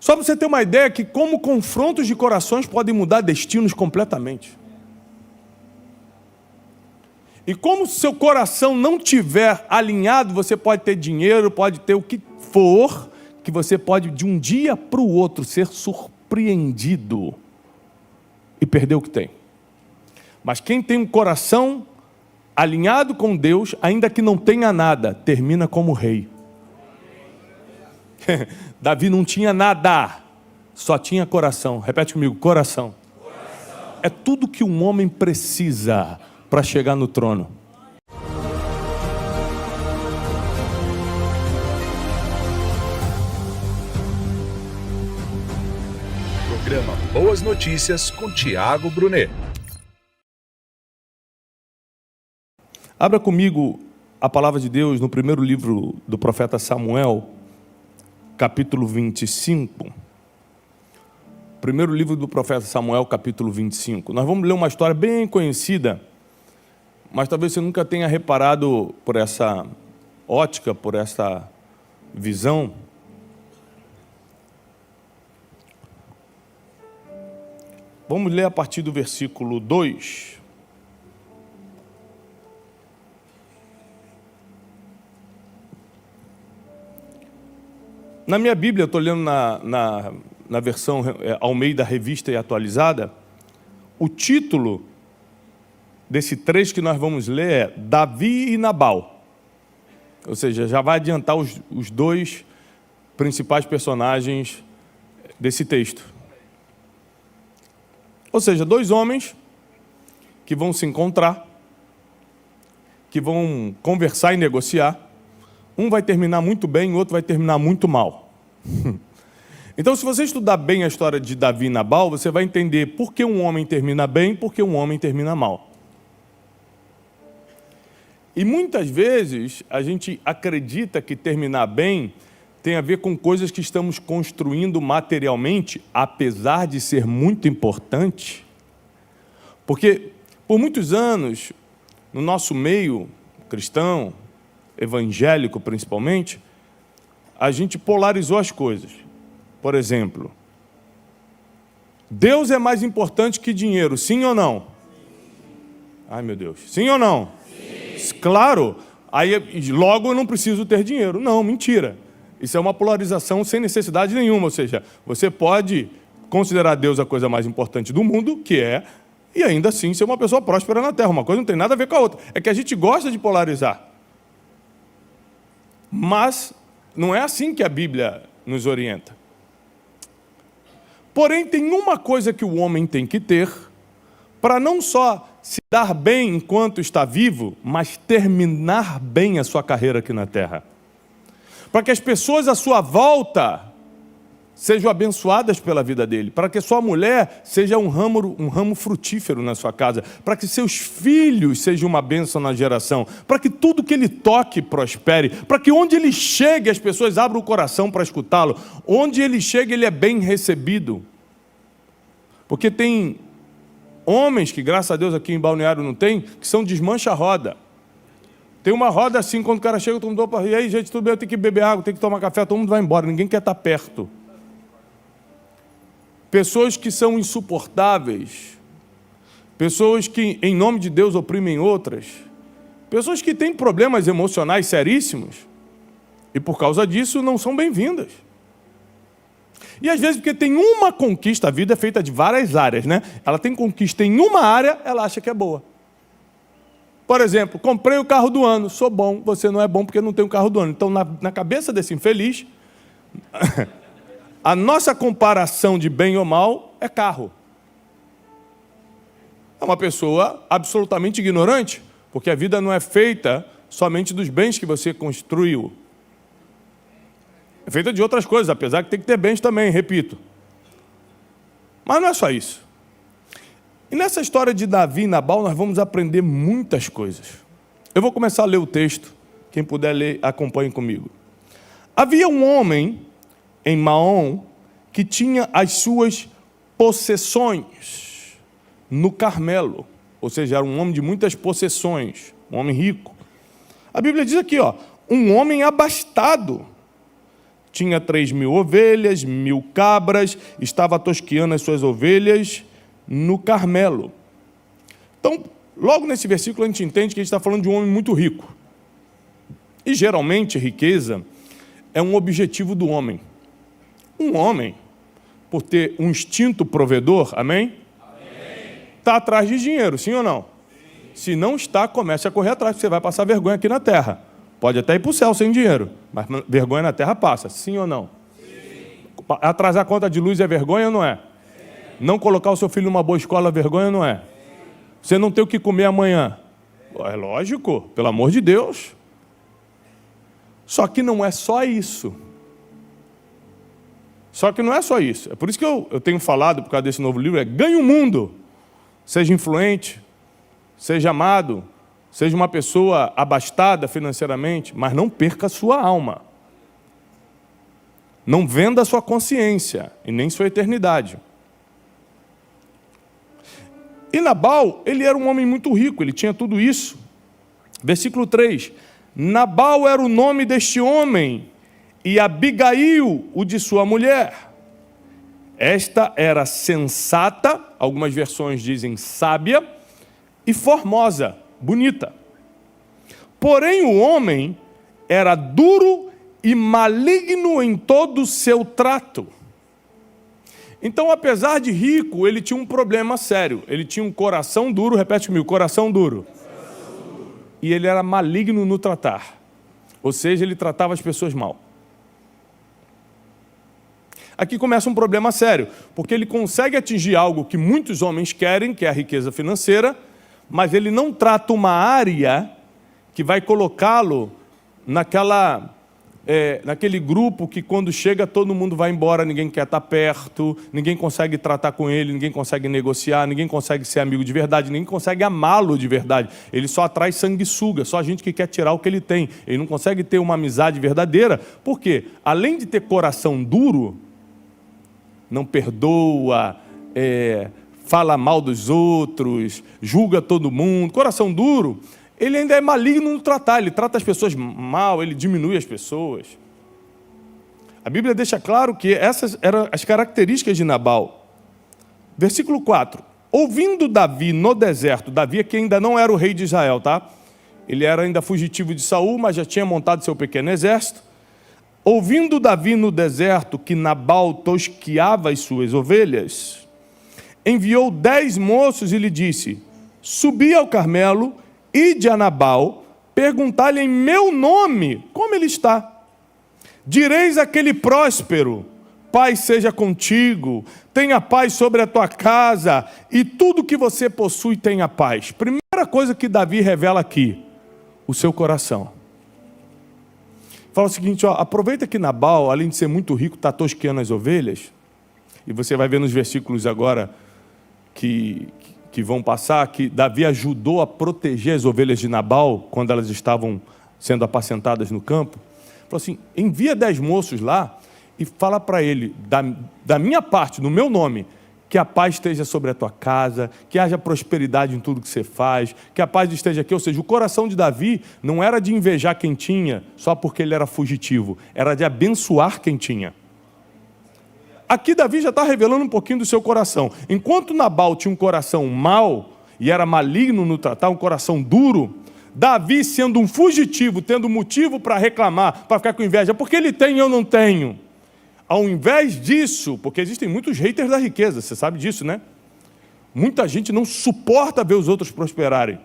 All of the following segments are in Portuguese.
Só para você ter uma ideia que como confrontos de corações podem mudar destinos completamente. E como seu coração não tiver alinhado, você pode ter dinheiro, pode ter o que for, que você pode de um dia para o outro ser surpreendido e perder o que tem. Mas quem tem um coração alinhado com Deus, ainda que não tenha nada, termina como rei. Davi não tinha nada, só tinha coração. Repete comigo, coração. É tudo que um homem precisa para chegar no trono. Programa Boas Notícias com Tiago Brunet. Abra comigo a palavra de Deus no primeiro livro do profeta Samuel, capítulo 25. Primeiro livro do profeta Samuel, capítulo 25. Nós vamos ler uma história bem conhecida, mas talvez você nunca tenha reparado por essa ótica, por essa visão. Vamos ler a partir do versículo 2. Na minha Bíblia, eu estou lendo na versão Almeida Revista e Atualizada, o título desse trecho que nós vamos ler é Davi e Nabal. Ou seja, já vai adiantar os dois principais personagens desse texto. Ou seja, dois homens que vão se encontrar, que vão conversar e negociar. Um vai terminar muito bem, o outro vai terminar muito mal. Então, se você estudar bem a história de Davi e Nabal, você vai entender por que um homem termina bem e por que um homem termina mal. E muitas vezes a gente acredita que terminar bem tem a ver com coisas que estamos construindo materialmente, apesar de ser muito importante. Porque por muitos anos, no nosso meio cristão, evangélico principalmente, a gente polarizou as coisas. Por exemplo, Deus é mais importante que dinheiro, sim ou não? Ai, meu Deus, sim ou não? Sim. Claro, aí logo eu não preciso ter dinheiro. Não, mentira. Isso é uma polarização sem necessidade nenhuma, ou seja, você pode considerar Deus a coisa mais importante do mundo, que é, e ainda assim ser uma pessoa próspera na terra. Uma coisa não tem nada a ver com a outra. É que a gente gosta de polarizar. Mas não é assim que a Bíblia nos orienta. Porém, tem uma coisa que o homem tem que ter para não só se dar bem enquanto está vivo, mas terminar bem a sua carreira aqui na terra. Para que as pessoas à sua volta sejam abençoadas pela vida dele, para que sua mulher seja um ramo frutífero na sua casa, para que seus filhos sejam uma bênção na geração, para que tudo que ele toque prospere, para que onde ele chegue as pessoas abram o coração para escutá-lo, onde ele chega ele é bem recebido. Porque tem homens que, graças a Deus, aqui em Balneário não tem, que são desmancha-roda. Tem uma roda assim, quando o cara chega, todo mundo, opa, e aí, gente, tudo bem, eu tenho que beber água, tenho que tomar café, todo mundo vai embora, ninguém quer estar perto. Pessoas que são insuportáveis, pessoas que, em nome de Deus, oprimem outras, pessoas que têm problemas emocionais seríssimos, e por causa disso não são bem-vindas. E às vezes, porque tem uma conquista, a vida é feita de várias áreas, né? Ela tem conquista em uma área, ela acha que é boa. Por exemplo, comprei o carro do ano, sou bom, você não é bom porque não tem o carro do ano. Então, na cabeça desse infeliz, a nossa comparação de bem ou mal é carro. É uma pessoa absolutamente ignorante, porque a vida não é feita somente dos bens que você construiu. É feita de outras coisas, apesar que tem que ter bens também, repito. Mas não é só isso. E nessa história de Davi e Nabal, nós vamos aprender muitas coisas. Eu vou começar a ler o texto. Quem puder ler, acompanhe comigo. Havia um homem em Maom que tinha as suas possessões no Carmelo. Ou seja, era um homem de muitas possessões, um homem rico. A Bíblia diz aqui, um homem abastado. tinha 3.000 ovelhas, 1.000 cabras, estava tosqueando as suas ovelhas no Carmelo. Então, logo nesse versículo a gente entende que a gente está falando de um homem muito rico. E geralmente riqueza é um objetivo do homem. Um homem, por ter um instinto provedor, amém? Está atrás de dinheiro, sim ou não? Sim. Se não está, comece a correr atrás, porque você vai passar vergonha aqui na terra. Pode até ir para o céu sem dinheiro, mas vergonha na terra passa, sim ou não? Sim. Atrasar a conta de luz é vergonha ou não é? Sim. Não colocar o seu filho numa boa escola é vergonha ou não é? Sim. Você não ter o que comer amanhã? Sim. É lógico, pelo amor de Deus. Só que não é só isso. Só que não é só isso. É por isso que eu tenho falado, por causa desse novo livro, ganhe o mundo. Seja influente, seja amado, seja uma pessoa abastada financeiramente, mas não perca a sua alma. Não venda a sua consciência e nem sua eternidade. E Nabal, ele era um homem muito rico, ele tinha tudo isso. Versículo 3. Nabal era o nome deste homem, e Abigail, o de sua mulher. Esta era sensata, algumas versões dizem sábia, e formosa, bonita. Porém o homem era duro e maligno em todo o seu trato. Então, apesar de rico, ele tinha um problema sério. Ele tinha um coração duro, repete comigo, coração duro. E ele era maligno no tratar. Ou seja, ele tratava as pessoas mal. Aqui começa um problema sério, porque ele consegue atingir algo que muitos homens querem, que é a riqueza financeira, mas ele não trata uma área que vai colocá-lo naquele grupo que quando chega todo mundo vai embora, ninguém quer estar perto, ninguém consegue tratar com ele, ninguém consegue negociar, ninguém consegue ser amigo de verdade, ninguém consegue amá-lo de verdade. Ele só atrai sanguessuga, só gente que quer tirar o que ele tem. Ele não consegue ter uma amizade verdadeira, porque além de ter coração duro, não perdoa, fala mal dos outros, julga todo mundo, coração duro, ele ainda é maligno no tratar, ele trata as pessoas mal, ele diminui as pessoas. A Bíblia deixa claro que essas eram as características de Nabal. Versículo 4. Ouvindo Davi no deserto, Davi que ainda não era o rei de Israel, tá? Ele era ainda fugitivo de Saul, mas já tinha montado seu pequeno exército. Ouvindo Davi no deserto que Nabal tosqueava as suas ovelhas, enviou 10 moços e lhe disse: subi ao Carmelo, ide a Nabal, perguntai-lhe em meu nome como ele está. Direis àquele próspero: paz seja contigo, tenha paz sobre a tua casa, e tudo que você possui tenha paz. Primeira coisa que Davi revela aqui, o seu coração. Fala o seguinte, aproveita que Nabal, além de ser muito rico, está tosqueando as ovelhas, e você vai ver nos versículos agora que vão passar, que Davi ajudou a proteger as ovelhas de Nabal, quando elas estavam sendo apacentadas no campo. Falou assim, envia 10 moços lá, e fala para ele, da minha parte, no meu nome, que a paz esteja sobre a tua casa, que haja prosperidade em tudo que você faz, que a paz esteja aqui. Ou seja, o coração de Davi não era de invejar quem tinha, só porque ele era fugitivo, era de abençoar quem tinha. Aqui Davi já está revelando um pouquinho do seu coração. Enquanto Nabal tinha um coração mau, e era maligno no tratar, um coração duro, Davi, sendo um fugitivo, tendo motivo para reclamar, para ficar com inveja, porque ele tem e eu não tenho. Ao invés disso, porque existem muitos haters da riqueza, você sabe disso, né? Muita gente não suporta ver os outros prosperarem.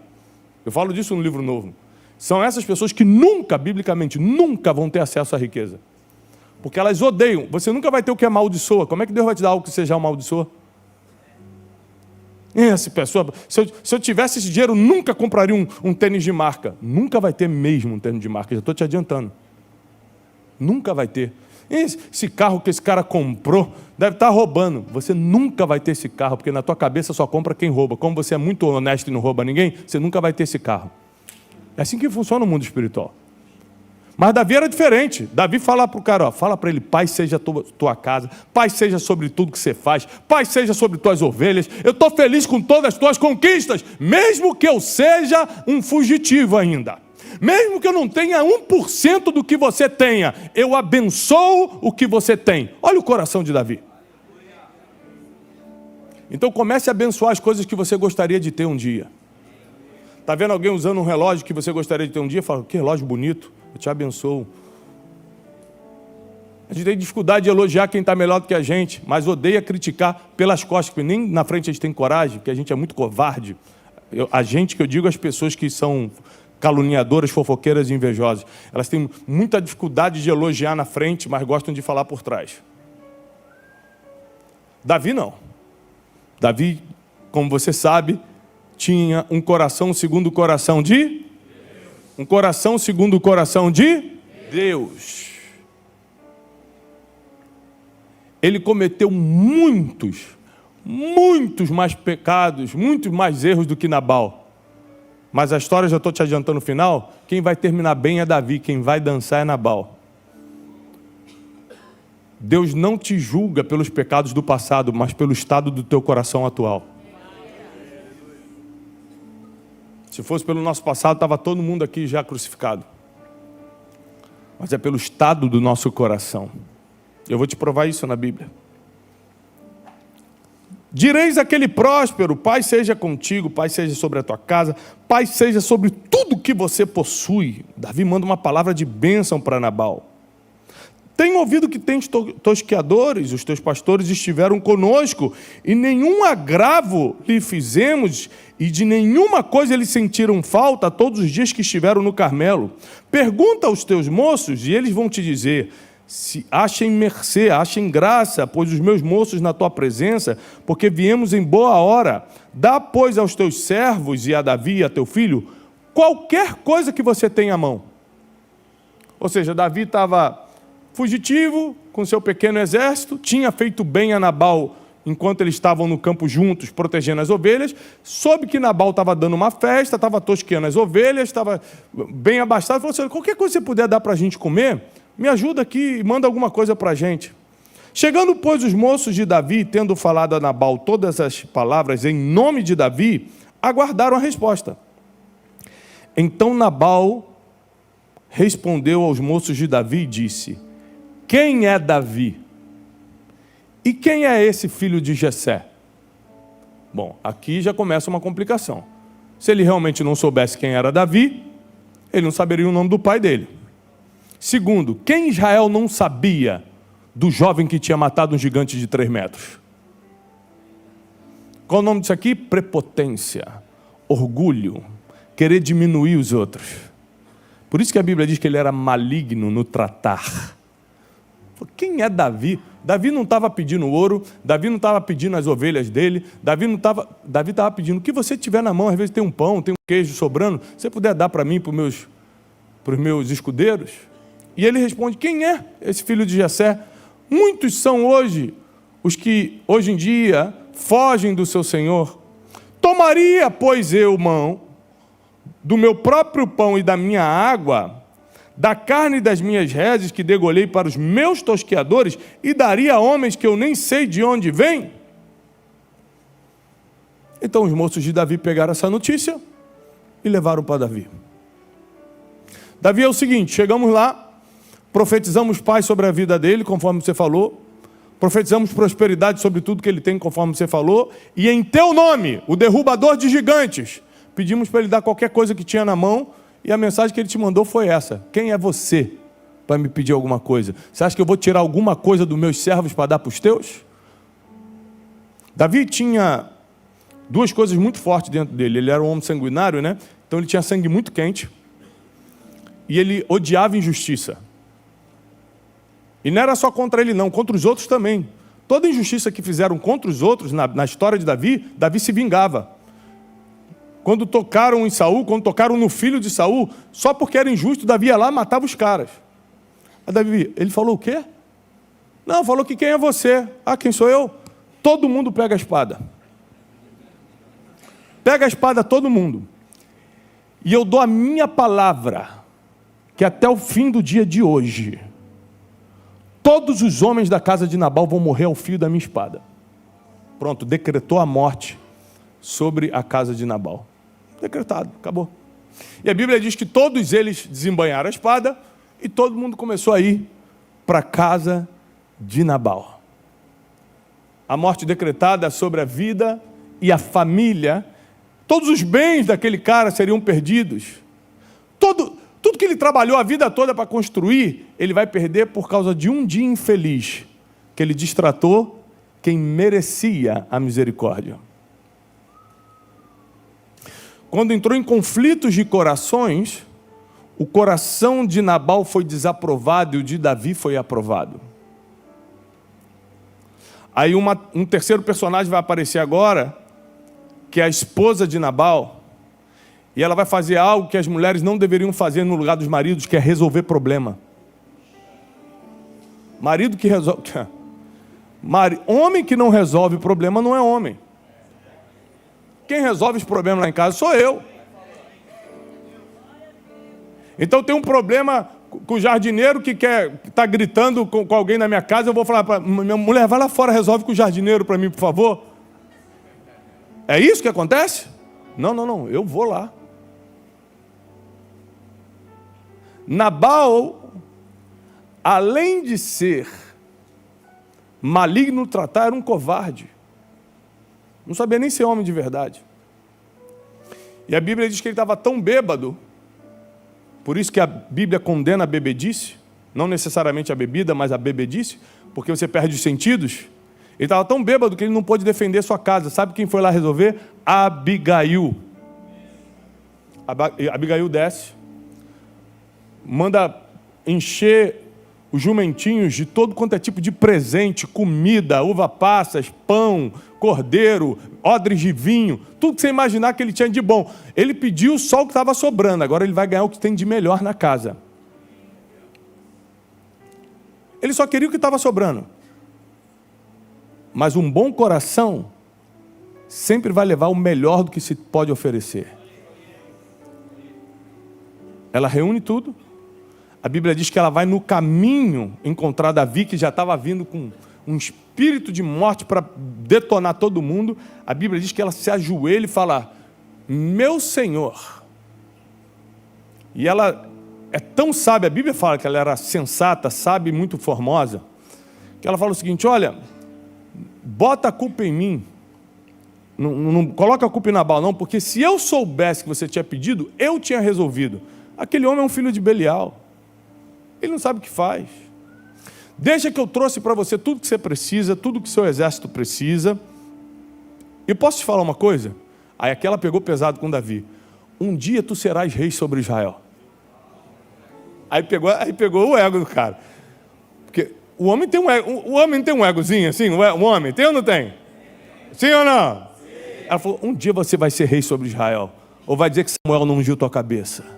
Eu falo disso no livro novo. São essas pessoas que nunca, biblicamente, nunca vão ter acesso à riqueza. Porque elas odeiam. Você nunca vai ter o que amaldiçoa. Como é que Deus vai te dar algo que seja amaldiçoa? Essa pessoa, se eu tivesse esse dinheiro, nunca compraria um tênis de marca. Nunca vai ter mesmo um tênis de marca, já estou te adiantando. Nunca vai ter. Esse carro que esse cara comprou, deve estar roubando. Você nunca vai ter esse carro, porque na tua cabeça só compra quem rouba. Como você é muito honesto e não rouba ninguém, você nunca vai ter esse carro. É assim que funciona o mundo espiritual. Mas Davi era diferente. Davi fala para o cara, fala para ele, paz seja a tua casa, paz seja sobre tudo que você faz, paz seja sobre tuas ovelhas, eu estou feliz com todas as tuas conquistas, mesmo que eu seja um fugitivo ainda. Mesmo que eu não tenha 1% do que você tenha, eu abençoo o que você tem. Olha o coração de Davi. Então comece a abençoar as coisas que você gostaria de ter um dia. Está vendo alguém usando um relógio que você gostaria de ter um dia? Fala, que relógio bonito, eu te abençoo. A gente tem dificuldade de elogiar quem está melhor do que a gente, mas odeia criticar pelas costas, porque nem na frente a gente tem coragem, porque a gente é muito covarde. A gente, que eu digo, as pessoas que são caluniadoras, fofoqueiras e invejosas, elas têm muita dificuldade de elogiar na frente, mas gostam de falar por trás. Davi não. Davi, como você sabe, tinha um coração segundo o coração de Deus. Um coração segundo o coração de Deus. Ele cometeu muitos mais pecados, muitos mais erros do que Nabal. Mas a história, já estou te adiantando no final, quem vai terminar bem é Davi, quem vai dançar é Nabal. Deus não te julga pelos pecados do passado, mas pelo estado do teu coração atual. Se fosse pelo nosso passado, estava todo mundo aqui já crucificado. Mas é pelo estado do nosso coração. Eu vou te provar isso na Bíblia. Direis àquele próspero, Pai seja contigo, Pai seja sobre a tua casa, Pai seja sobre tudo que você possui. Davi manda uma palavra de bênção para Nabal. Tenho ouvido que tens tosqueadores, os teus pastores estiveram conosco, e nenhum agravo lhe fizemos, e de nenhuma coisa eles sentiram falta todos os dias que estiveram no Carmelo. Pergunta aos teus moços, e eles vão te dizer, se achem mercê, achem graça, pois os meus moços na tua presença, porque viemos em boa hora. Dá, pois, aos teus servos e a Davi e a teu filho, qualquer coisa que você tenha à mão. Ou seja, Davi estava fugitivo, com seu pequeno exército, tinha feito bem a Nabal enquanto eles estavam no campo juntos, protegendo as ovelhas, soube que Nabal estava dando uma festa, estava tosqueando as ovelhas, estava bem abastado, falou assim, qualquer coisa que você puder dar para a gente comer, me ajuda aqui e manda alguma coisa para a gente. Chegando, pois, os moços de Davi, tendo falado a Nabal todas as palavras em nome de Davi, aguardaram a resposta. Então Nabal respondeu aos moços de Davi e disse, quem é Davi? E quem é esse filho de Jessé? Bom, aqui já começa uma complicação. Se ele realmente não soubesse quem era Davi, ele não saberia o nome do pai dele. Segundo, quem Israel não sabia do jovem que tinha matado um gigante de 3 metros? Qual o nome disso aqui? Prepotência, orgulho, querer diminuir os outros. Por isso que a Bíblia diz que ele era maligno no tratar. Quem é Davi? Davi não estava pedindo ouro, Davi não estava pedindo as ovelhas dele, Davi estava pedindo o que você tiver na mão, às vezes tem um pão, tem um queijo sobrando, se você puder dar para mim, para os meus escudeiros. E ele responde, quem é esse filho de Jessé? Muitos são hoje os que hoje em dia fogem do seu Senhor. Tomaria, pois, eu mão do meu próprio pão e da minha água, da carne das minhas reses que degolhei para os meus tosqueadores e daria a homens que eu nem sei de onde vêm? Então os moços de Davi pegaram essa notícia e levaram para Davi. Davi é o seguinte, chegamos lá, profetizamos paz sobre a vida dele, conforme você falou, profetizamos prosperidade sobre tudo que ele tem, conforme você falou, e em teu nome, o derrubador de gigantes, pedimos para ele dar qualquer coisa que tinha na mão, e a mensagem que ele te mandou foi essa, quem é você para me pedir alguma coisa? Você acha que eu vou tirar alguma coisa dos meus servos para dar para os teus? Davi tinha 2 coisas muito fortes dentro dele, ele era um homem sanguinário, né? Então ele tinha sangue muito quente, e ele odiava injustiça. E não era só contra ele não, contra os outros também. Toda injustiça que fizeram contra os outros, na história de Davi, Davi se vingava. Quando tocaram em Saul, quando tocaram no filho de Saul, só porque era injusto, Davi ia lá e matava os caras. A Davi, ele falou o quê? Não, falou que quem é você? Ah, quem sou eu? Todo mundo pega a espada. Pega a espada todo mundo. E eu dou a minha palavra, que até o fim do dia de hoje, todos os homens da casa de Nabal vão morrer ao fio da minha espada. Pronto, decretou a morte sobre a casa de Nabal. Decretado, acabou. E a Bíblia diz que todos eles desembainharam a espada e todo mundo começou a ir para a casa de Nabal. A morte decretada sobre a vida e a família, todos os bens daquele cara seriam perdidos. Tudo que ele trabalhou a vida toda para construir, ele vai perder por causa de um dia infeliz, que ele destratou quem merecia a misericórdia. Quando entrou em conflitos de corações, o coração de Nabal foi desaprovado e o de Davi foi aprovado. Aí um terceiro personagem vai aparecer agora, que é a esposa de Nabal, e ela vai fazer algo que as mulheres não deveriam fazer no lugar dos maridos, que é resolver problema. Marido que resolve... Homem que não resolve problema não é homem. Quem resolve os problemas lá em casa sou eu. Então tem um problema com o jardineiro que está gritando com alguém na minha casa, eu vou falar para minha mulher, vai lá fora, resolve com o jardineiro para mim, por favor. É isso que acontece? Não, eu vou lá. Nabal, além de ser maligno no tratar, era um covarde. Não sabia nem ser homem de verdade. E a Bíblia diz que ele estava tão bêbado, por isso que a Bíblia condena a bebedice, não necessariamente a bebida, mas a bebedice, porque você perde os sentidos. Ele estava tão bêbado que ele não pôde defender sua casa. Sabe quem foi lá resolver? Abigail. Abigail desce, manda encher os jumentinhos de todo quanto é tipo de presente, comida, uva passas, pão, cordeiro, odres de vinho, tudo que você imaginar que ele tinha de bom. Ele pediu só o que estava sobrando, agora ele vai ganhar o que tem de melhor na casa. Ele só queria o que estava sobrando. Mas um bom coração sempre vai levar o melhor do que se pode oferecer. Ela reúne tudo. A Bíblia diz que ela vai no caminho encontrar Davi, que já estava vindo com um espírito de morte para detonar todo mundo. A Bíblia diz que ela se ajoelha e fala, meu Senhor. E ela é tão sábia, a Bíblia fala que ela era sensata, sábia e muito formosa, que ela fala o seguinte, olha, bota a culpa em mim, não coloca a culpa em Nabal não, porque se eu soubesse que você tinha pedido, eu tinha resolvido. Aquele homem é um filho de Belial. Ele não sabe o que faz. Deixa que eu trouxe para você tudo que você precisa, tudo que seu exército precisa. E posso te falar uma coisa? Aí aquela pegou pesado com Davi. Um dia tu serás rei sobre Israel. Aí pegou o ego do cara. Porque o homem tem um ego, o homem tem um egozinho assim, o homem tem ou não tem? Sim ou não? Sim. Ela falou, um dia você vai ser rei sobre Israel. Ou vai dizer que Samuel não ungiu tua cabeça.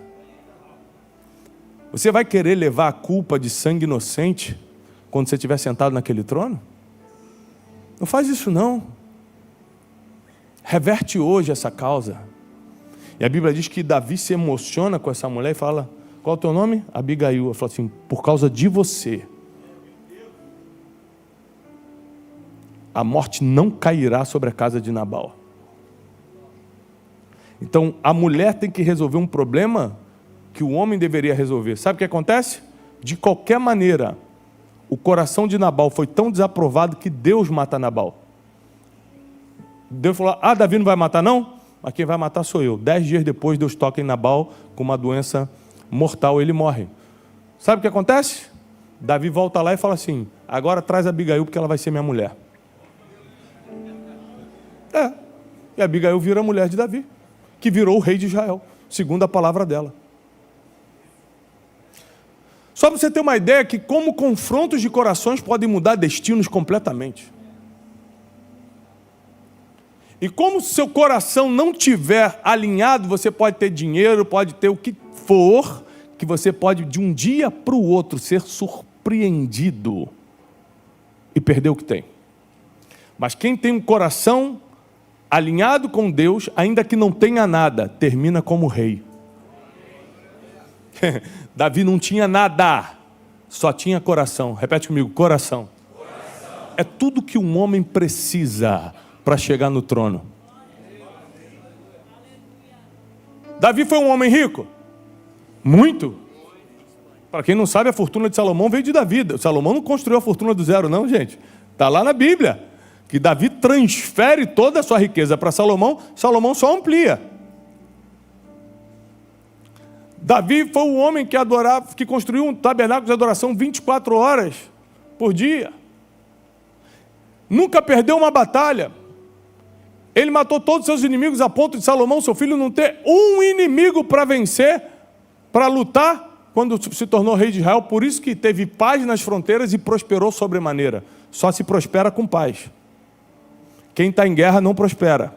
Você vai querer levar a culpa de sangue inocente quando você estiver sentado naquele trono? Não faz isso não. Reverte hoje essa causa. E a Bíblia diz que Davi se emociona com essa mulher e fala, qual é o teu nome? Abigail. Ela fala assim, por causa de você, a morte não cairá sobre a casa de Nabal. Então a mulher tem que resolver um problema que o homem deveria resolver. Sabe o que acontece? De qualquer maneira, o coração de Nabal foi tão desaprovado que Deus mata Nabal. Deus falou, Davi não vai matar não? Mas quem vai matar sou eu. 10 dias depois, Deus toca em Nabal com uma doença mortal, ele morre. Sabe o que acontece? Davi volta lá e fala assim, agora traz Abigail porque ela vai ser minha mulher. E Abigail vira a mulher de Davi, que virou o rei de Israel, segundo a palavra dela. Só para você ter uma ideia que como confrontos de corações podem mudar destinos completamente. E como seu coração não tiver alinhado, você pode ter dinheiro, pode ter o que for, que você pode de um dia para o outro ser surpreendido e perder o que tem. Mas quem tem um coração alinhado com Deus, ainda que não tenha nada, termina como rei. Davi não tinha nada, só tinha coração. Repete comigo, coração. É tudo que um homem precisa para chegar no trono. Davi foi um homem rico? Muito. Para quem não sabe, a fortuna de Salomão veio de Davi. Salomão não construiu a fortuna do zero, não, gente. Está lá na Bíblia. Que Davi transfere toda a sua riqueza para Salomão, Salomão só amplia. Davi foi o homem que adorava, que construiu um tabernáculo de adoração 24 horas por dia. Nunca perdeu uma batalha. Ele matou todos os seus inimigos a ponto de Salomão, seu filho, não ter um inimigo para vencer, para lutar, quando se tornou rei de Israel. Por isso que teve paz nas fronteiras e prosperou sobremaneira. Só se prospera com paz. Quem está em guerra não prospera.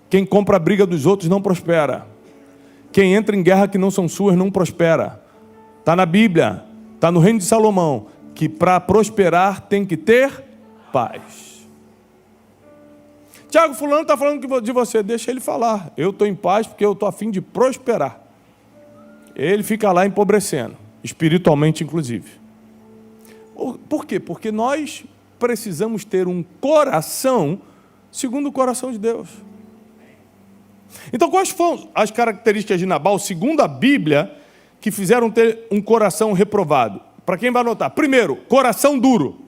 Quem compra a briga dos outros não prospera. Quem entra em guerra que não são suas não prospera. Está na Bíblia, está no reino de Salomão, que para prosperar tem que ter paz. Tiago, fulano está falando de você, deixa ele falar. Eu estou em paz porque eu estou a fim de prosperar. Ele fica lá empobrecendo, espiritualmente inclusive. Por quê? Porque nós precisamos ter um coração segundo o coração de Deus. Então, quais foram as características de Nabal, segundo a Bíblia, que fizeram ter um coração reprovado? Para quem vai anotar. Primeiro, coração duro.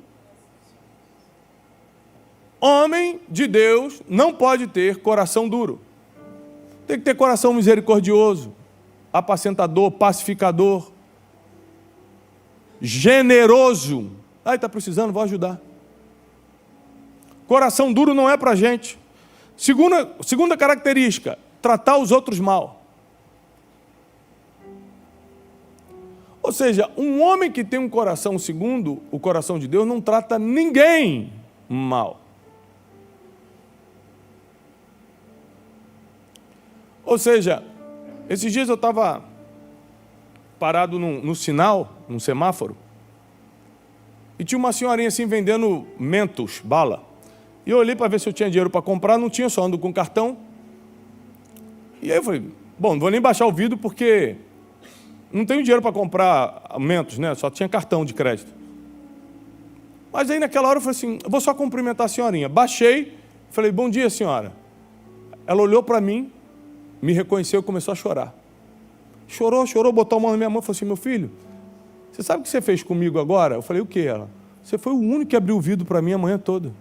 Homem de Deus não pode ter coração duro. Tem que ter coração misericordioso, apacentador, pacificador, generoso. Ah, está precisando, vou ajudar. Coração duro não é para a gente. Segunda característica, tratar os outros mal. Ou seja, um homem que tem um coração segundo o coração de Deus não trata ninguém mal. Ou seja, esses dias eu estava parado no sinal, num semáforo, e tinha uma senhorinha assim vendendo Mentos, bala. E eu olhei para ver se eu tinha dinheiro para comprar, não tinha, só ando com cartão. E aí eu falei, bom, não vou nem baixar o vidro porque não tenho dinheiro para comprar Mentos, né? Só tinha cartão de crédito. Mas aí naquela hora eu falei assim, eu vou só cumprimentar a senhorinha. Baixei, falei, bom dia, senhora. Ela olhou para mim, me reconheceu e começou a chorar. Chorou, botou a mão na minha mão e falou assim, meu filho, você sabe o que você fez comigo agora? Eu falei, o quê? Ela? Você foi o único que abriu o vidro para mim a manhã toda.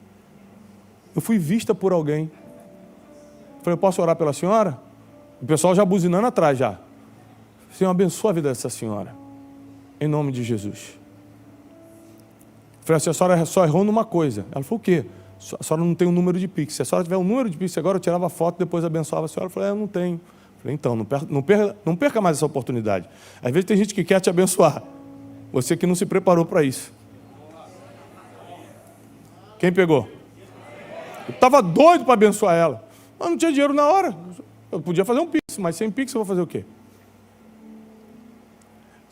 Eu fui vista por alguém. Eu falei, eu posso orar pela senhora? O pessoal já buzinando atrás já. Senhor, abençoa a vida dessa senhora. Em nome de Jesus. Eu falei assim, a senhora só errou numa coisa. Ela falou, o quê? A senhora não tem um número de Pix. Se a senhora tiver um número de Pix agora, eu tirava foto e depois abençoava a senhora. Eu falei, eu não tenho. Eu falei, então, não perca mais essa oportunidade. Às vezes tem gente que quer te abençoar. Você que não se preparou para isso. Quem pegou? Eu estava doido para abençoar ela. Mas não tinha dinheiro na hora. Eu podia fazer um Pix, mas sem Pix eu vou fazer o quê?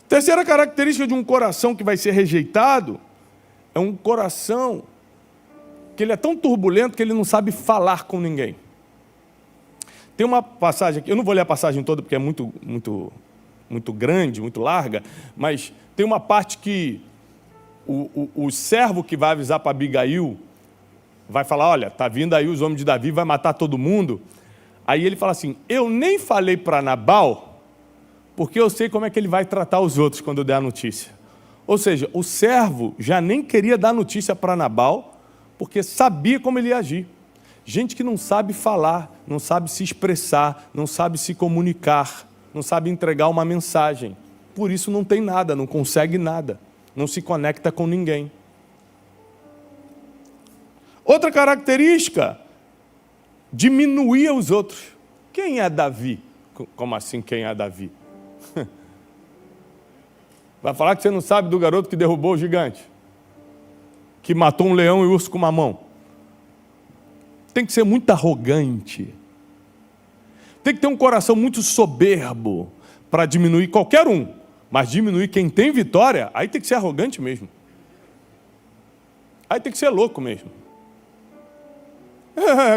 Terceira característica de um coração que vai ser rejeitado é um coração que ele é tão turbulento que ele não sabe falar com ninguém. Tem uma passagem aqui, eu não vou ler a passagem toda porque é muito grande, muito larga, mas tem uma parte que o servo que vai avisar para Abigail vai falar, olha, está vindo aí os homens de Davi, vai matar todo mundo. Aí ele fala assim, eu nem falei para Nabal, porque eu sei como é que ele vai tratar os outros quando eu der a notícia. Ou seja, o servo já nem queria dar notícia para Nabal, porque sabia como ele ia agir. Gente que não sabe falar, não sabe se expressar, não sabe se comunicar, não sabe entregar uma mensagem. Por isso não tem nada, não consegue nada, não se conecta com ninguém. Outra característica, diminuir os outros. Quem é Davi? Como assim quem é Davi? Vai falar que você não sabe do garoto que derrubou o gigante, que matou um leão e urso com uma mão. Tem que ser muito arrogante. Tem que ter um coração muito soberbo para diminuir qualquer um. Mas diminuir quem tem vitória, aí tem que ser arrogante mesmo. Aí tem que ser louco mesmo.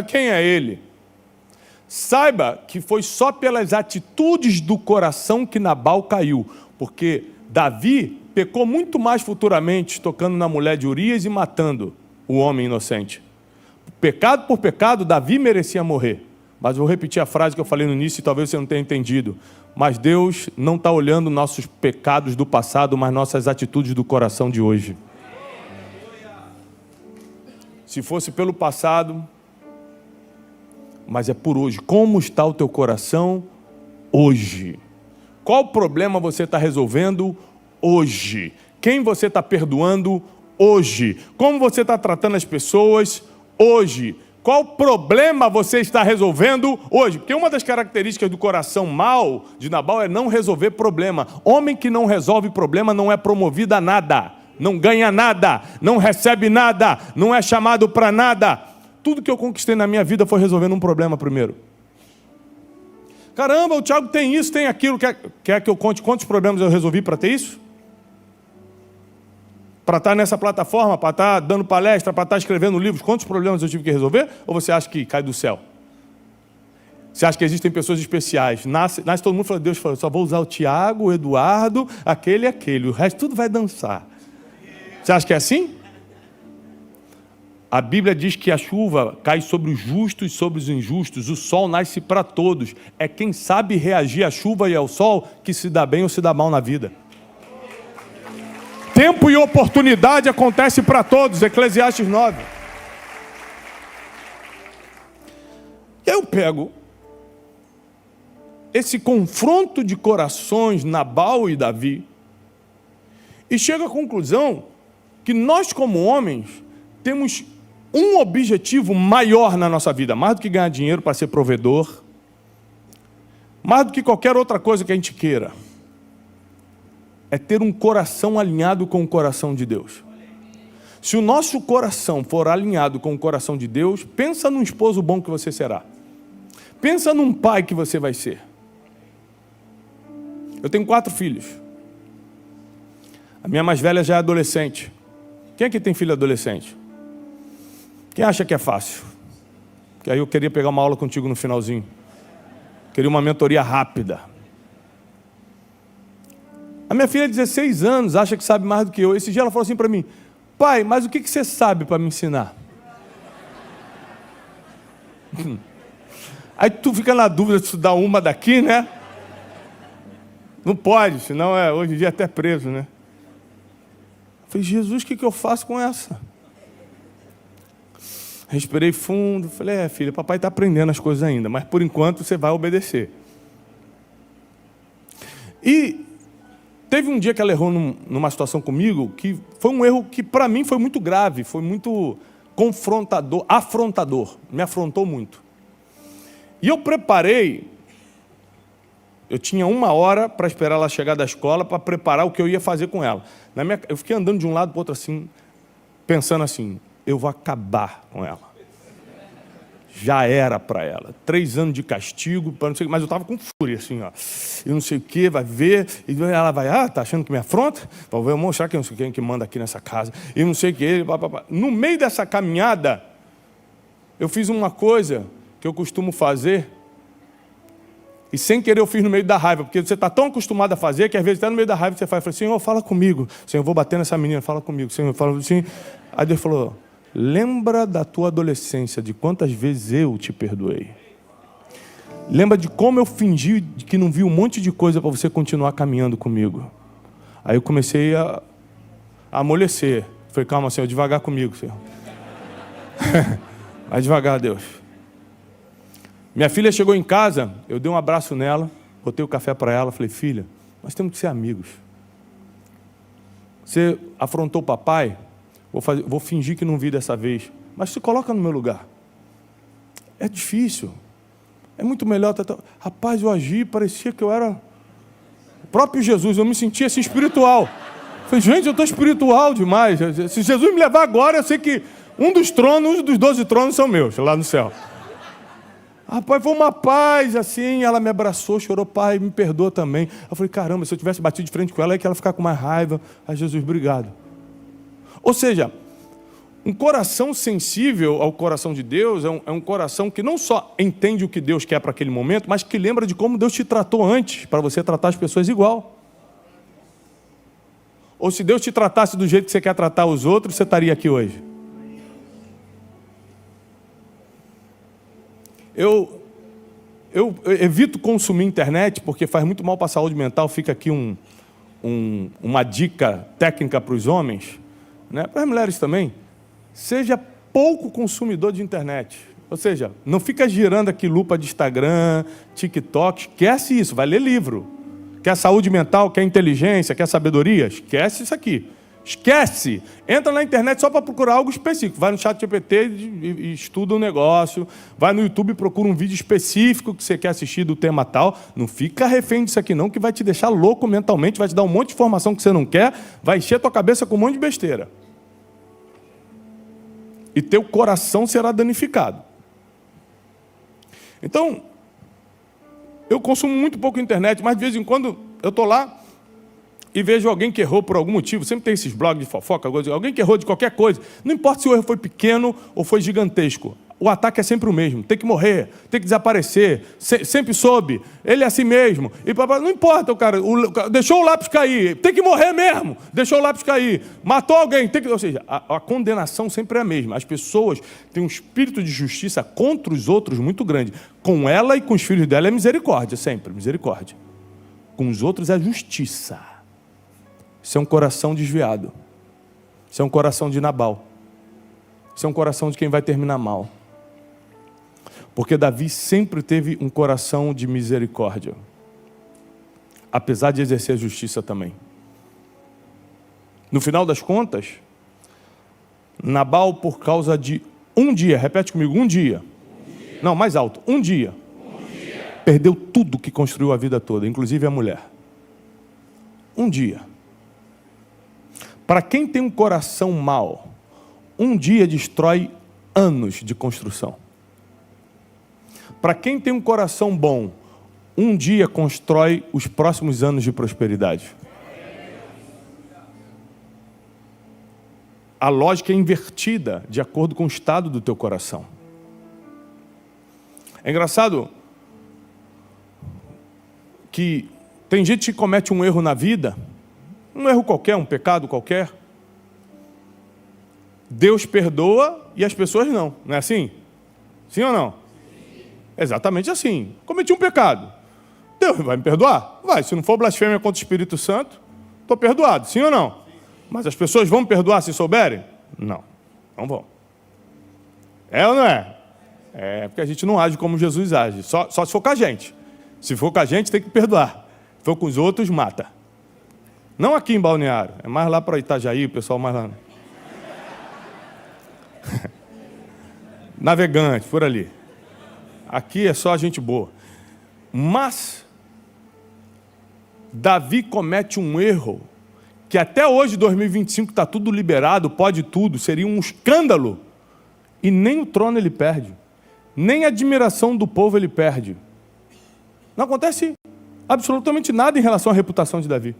Quem é ele? Saiba que foi só pelas atitudes do coração que Nabal caiu, porque Davi pecou muito mais futuramente, tocando na mulher de Urias e matando o homem inocente. Pecado por pecado, Davi merecia morrer, Mas vou repetir a frase que eu falei no início e talvez você não tenha entendido. Mas Deus não está olhando nossos pecados do passado, mas nossas atitudes do coração de hoje. Se fosse pelo passado, mas é por hoje. Como está o teu coração hoje? Qual problema você está resolvendo hoje? Quem você está perdoando hoje? Como você está tratando as pessoas hoje? Qual problema você está resolvendo hoje? Porque uma das características do coração mau de Nabal é não resolver problema. Homem que não resolve problema não é promovido a nada, não ganha nada, não recebe nada, não é chamado para nada. Tudo que eu conquistei na minha vida foi resolvendo um problema primeiro. Caramba, o Thiago tem isso, tem aquilo. Quer que eu conte quantos problemas eu resolvi para ter isso? Para estar nessa plataforma, para estar dando palestra, para estar escrevendo livros, quantos problemas eu tive que resolver? Ou você acha que cai do céu? Você acha que existem pessoas especiais? Nasce todo mundo e fala, Deus falou, só vou usar o Tiago, o Eduardo, aquele e aquele. O resto tudo vai dançar. Você acha que é assim? A Bíblia diz que a chuva cai sobre os justos e sobre os injustos. O sol nasce para todos. É quem sabe reagir à chuva e ao sol que se dá bem ou se dá mal na vida. Tempo e oportunidade acontece para todos. Eclesiastes 9. E aí eu pego esse confronto de corações, Nabal e Davi, e chego à conclusão que nós, como homens, temos um objetivo maior na nossa vida, mais do que ganhar dinheiro para ser provedor, mais do que qualquer outra coisa que a gente queira, é ter um coração alinhado com o coração de Deus. Se o nosso coração for alinhado com o coração de Deus, pensa num esposo bom que você será. Pensa num pai que você vai ser. Eu tenho 4 filhos. A minha mais velha já é adolescente. Quem aqui tem filho adolescente? Quem acha que é fácil? Que aí eu queria pegar uma aula contigo no finalzinho. Queria uma mentoria rápida. A minha filha de 16 anos acha que sabe mais do que eu. Esse dia ela falou assim para mim, pai, mas o que você sabe para me ensinar? Aí tu fica na dúvida de estudar uma daqui, né? Não pode, senão hoje em dia é até preso, né? Eu falei, Jesus, o que eu faço com essa? Respirei fundo, falei, filha, papai está aprendendo as coisas ainda, mas por enquanto você vai obedecer. E teve um dia que ela errou numa situação comigo, que foi um erro que para mim foi muito grave, foi muito confrontador, afrontador, me afrontou muito. E eu preparei, eu tinha 1 hora para esperar ela chegar da escola, para preparar o que eu ia fazer com ela. Eu fiquei andando de um lado para o outro assim, pensando assim, eu vou acabar com ela. Já era para ela. 3 anos de castigo, não sei, mas eu estava com fúria, assim, ó. Eu não sei o que, vai ver, e ela vai, tá achando que me afronta? Vou mostrar que eu não sei quem que manda aqui nessa casa, e não sei o que. No meio dessa caminhada, eu fiz uma coisa que eu costumo fazer, e sem querer eu fiz no meio da raiva, porque você está tão acostumado a fazer, que às vezes até no meio da raiva você fala, Senhor, fala comigo. Senhor, eu vou bater nessa menina, fala comigo. Senhor, fala assim. Aí Deus falou, lembra da tua adolescência, de quantas vezes eu te perdoei. Lembra de como eu fingi que não vi um monte de coisa para você continuar caminhando comigo. Aí eu comecei a amolecer. Falei, calma, Senhor, devagar comigo, Senhor. Vai devagar, Deus. Minha filha chegou em casa, eu dei um abraço nela, botei o café para ela, falei, filha, nós temos que ser amigos. Você afrontou o papai, vou fingir que não vi dessa vez, mas se coloca no meu lugar. É difícil, é muito melhor. Rapaz, eu agi, parecia que eu era o próprio Jesus, eu me sentia assim espiritual. Falei, gente, eu estou espiritual demais. Se Jesus me levar agora, eu sei que um dos 12 tronos são meus, lá no céu. Rapaz, foi uma paz assim, ela me abraçou, chorou, pai, me perdoa também. Eu falei, caramba, se eu tivesse batido de frente com ela, é que ela ficar com mais raiva. Ai, Jesus, obrigado. Ou seja, um coração sensível ao coração de Deus é um coração que não só entende o que Deus quer para aquele momento, mas que lembra de como Deus te tratou antes, para você tratar as pessoas igual. Ou se Deus te tratasse do jeito que você quer tratar os outros, você estaria aqui hoje. Eu eu evito consumir internet porque faz muito mal para a saúde mental. Fica aqui uma dica técnica para os homens, né? Para as mulheres também. Seja pouco consumidor de internet. Ou seja, não fica girando aqui lupa de Instagram, TikTok. Esquece isso, vai ler livro. Quer saúde mental, quer inteligência, quer sabedoria? Esquece isso aqui. Esquece! Entra na internet só para procurar algo específico. Vai no ChatGPT e estuda um negócio. Vai no YouTube e procura um vídeo específico que você quer assistir do tema tal. Não fica refém disso aqui não, que vai te deixar louco mentalmente, vai te dar um monte de informação que você não quer, vai encher a tua cabeça com um monte de besteira. E teu coração será danificado. Então, eu consumo muito pouco internet, mas de vez em quando eu estou lá e vejo alguém que errou por algum motivo. Sempre tem esses blogs de fofoca, alguém que errou de qualquer coisa. Não importa se o erro foi pequeno ou foi gigantesco. O ataque é sempre o mesmo. Tem que morrer, tem que desaparecer. Sempre soube. Ele é assim mesmo. E não importa, o cara deixou o lápis cair. Tem que morrer mesmo. Deixou o lápis cair. Matou alguém. Ou seja, a condenação sempre é a mesma. As pessoas têm um espírito de justiça contra os outros muito grande. Com ela e com os filhos dela é misericórdia, sempre. Misericórdia. Com os outros é justiça. Isso é um coração desviado. Isso é um coração de Nabal. Isso é um coração de quem vai terminar mal. Porque Davi sempre teve um coração de misericórdia, apesar de exercer a justiça também. No final das contas, Nabal, por causa de um dia, repete comigo, um dia. Não, mais alto, um dia. Perdeu tudo que construiu a vida toda, inclusive a mulher. Um dia. Para quem tem um coração mau, um dia destrói anos de construção. Para quem tem um coração bom, um dia constrói os próximos anos de prosperidade. A lógica é invertida de acordo com o estado do teu coração. É engraçado que tem gente que comete um erro na vida, um erro qualquer, um pecado qualquer. Deus perdoa e as pessoas não. Não é assim? Sim ou não? Exatamente assim. Cometi um pecado. Deus vai me perdoar? Vai. Se não for blasfêmia contra o Espírito Santo, estou perdoado. Sim ou não? Mas as pessoas vão me perdoar se souberem? Não. Não vão. É ou não é? É porque a gente não age como Jesus age. Só se for com a gente. Se for com a gente, tem que perdoar. Se for com os outros, mata. Não aqui em Balneário. É mais lá para Itajaí, o pessoal mais lá. Navegante, por ali. Aqui é só gente boa. Mas Davi comete um erro que até hoje, 2025, está tudo liberado, pode tudo, seria um escândalo. E nem o trono ele perde. Nem a admiração do povo ele perde. Não acontece absolutamente nada em relação à reputação de Davi.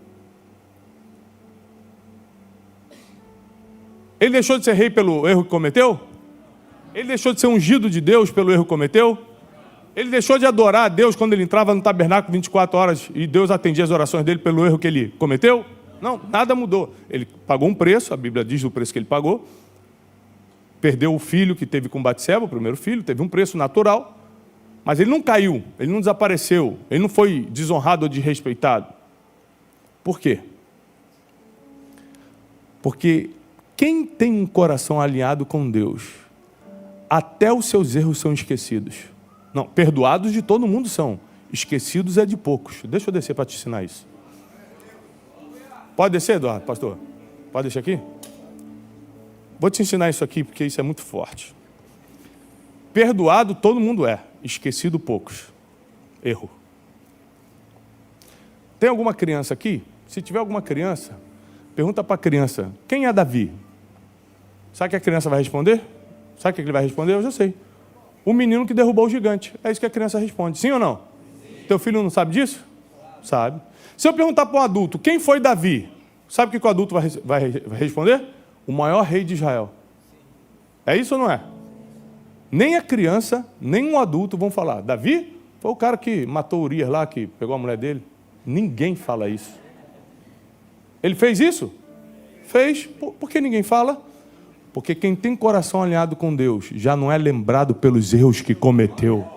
Ele deixou de ser rei pelo erro que cometeu? Ele deixou de ser ungido de Deus pelo erro que cometeu? Ele deixou de adorar a Deus quando ele entrava no tabernáculo 24 horas e Deus atendia as orações dele pelo erro que ele cometeu? Não, nada mudou. Ele pagou um preço, a Bíblia diz o preço que ele pagou. Perdeu o filho que teve com Batseba, o primeiro filho, teve um preço natural. Mas ele não caiu, ele não desapareceu, ele não foi desonrado ou desrespeitado. Por quê? Porque quem tem um coração alinhado com Deus, até os seus erros são esquecidos. Não, perdoados de todo mundo são. Esquecidos é de poucos. Deixa eu descer para te ensinar isso. Pode descer, Eduardo, pastor? Pode deixar aqui? Vou te ensinar isso aqui, porque isso é muito forte. Perdoado todo mundo é. Esquecido poucos. Erro. Tem alguma criança aqui? Se tiver alguma criança, pergunta para a criança, quem é Davi? Sabe o que a criança vai responder? Sabe o que ele vai responder? Eu já sei. O menino que derrubou o gigante. É isso que a criança responde. Sim ou não? Sim. Teu filho não sabe disso? Sabe. Se eu perguntar para um adulto, quem foi Davi? Sabe o que o adulto vai responder? O maior rei de Israel. É isso ou não é? Nem a criança, nem um adulto vão falar. Davi foi o cara que matou Urias lá, que pegou a mulher dele. Ninguém fala isso. Ele fez isso? Fez. Por que ninguém fala? Porque quem tem coração alinhado com Deus já não é lembrado pelos erros que cometeu.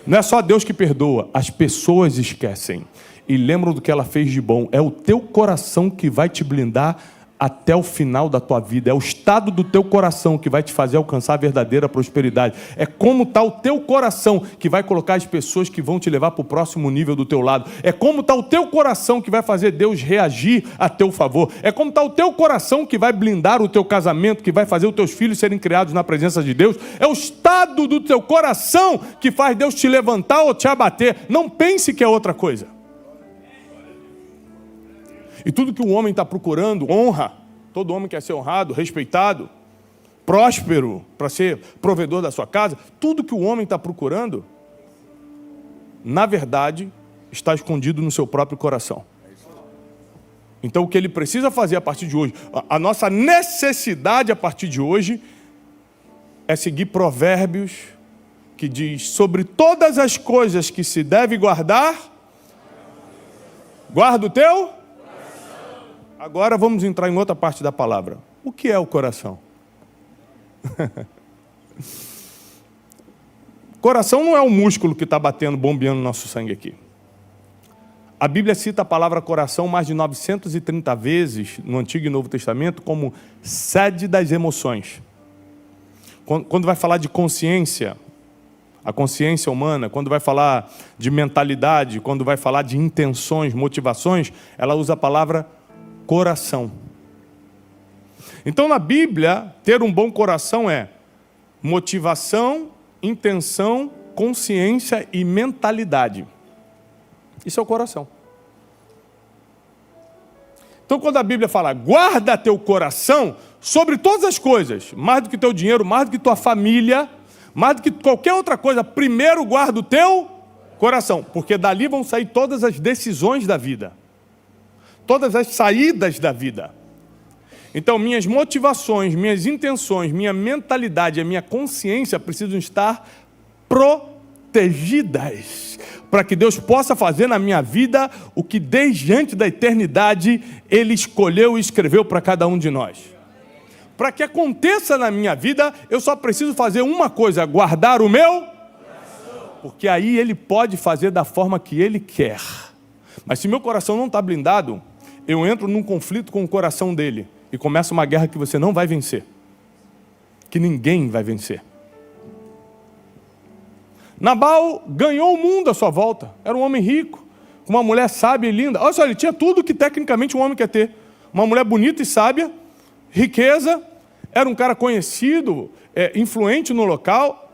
Não é só Deus que perdoa, as pessoas esquecem e lembram do que ela fez de bom. É o teu coração que vai te blindar até o final da tua vida. É o estado do teu coração que vai te fazer alcançar a verdadeira prosperidade. É como está o teu coração que vai colocar as pessoas que vão te levar para o próximo nível do teu lado. É como está o teu coração que vai fazer Deus reagir a teu favor. É como está o teu coração que vai blindar o teu casamento, que vai fazer os teus filhos serem criados na presença de Deus. É o estado do teu coração que faz Deus te levantar ou te abater. Não pense que é outra coisa. E tudo que o homem está procurando, honra, todo homem quer ser honrado, respeitado, próspero, para ser provedor da sua casa, tudo que o homem está procurando, na verdade, está escondido no seu próprio coração. Então o que ele precisa fazer a partir de hoje, a nossa necessidade a partir de hoje, é seguir Provérbios, que diz, sobre todas as coisas que se deve guardar, guarda o teu. Agora vamos entrar em outra parte da palavra. O que é o coração? Coração não é um músculo que está batendo, bombeando nosso sangue aqui. A Bíblia cita a palavra coração mais de 930 vezes no Antigo e Novo Testamento como sede das emoções. Quando vai falar de consciência, a consciência humana, quando vai falar de mentalidade, quando vai falar de intenções, motivações, ela usa a palavra coração. Então, na Bíblia, ter um bom coração é motivação, intenção, consciência e mentalidade. Isso é o coração. Então, quando a Bíblia fala, guarda teu coração sobre todas as coisas, mais do que teu dinheiro, mais do que tua família, mais do que qualquer outra coisa, primeiro guarda o teu coração, porque dali vão sair todas as decisões da vida. Todas as saídas da vida. Então, minhas motivações, minhas intenções, minha mentalidade, a minha consciência precisam estar protegidas, para que Deus possa fazer na minha vida o que desde antes da eternidade Ele escolheu e escreveu para cada um de nós. Para que aconteça na minha vida, eu só preciso fazer uma coisa, guardar o meu, porque aí Ele pode fazer da forma que Ele quer. Mas se meu coração não está blindado, eu entro num conflito com o coração dele e começa uma guerra que você não vai vencer, que ninguém vai vencer. Nabal ganhou o mundo à sua volta, era um homem rico, com uma mulher sábia e linda. Olha só, ele tinha tudo que tecnicamente um homem quer ter, uma mulher bonita e sábia, riqueza, era um cara conhecido, influente no local,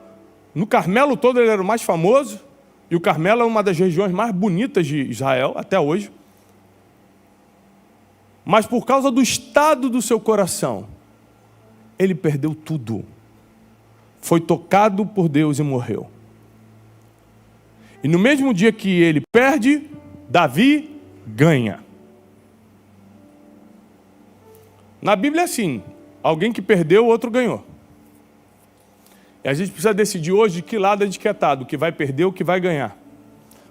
no Carmelo todo ele era o mais famoso, e o Carmelo é uma das regiões mais bonitas de Israel, até hoje. Mas por causa do estado do seu coração, ele perdeu tudo. Foi tocado por Deus e morreu. E no mesmo dia que ele perde, Davi ganha. Na Bíblia é assim, alguém que perdeu, o outro ganhou. E a gente precisa decidir hoje de que lado a gente quer estar, do que vai perder ou que vai ganhar.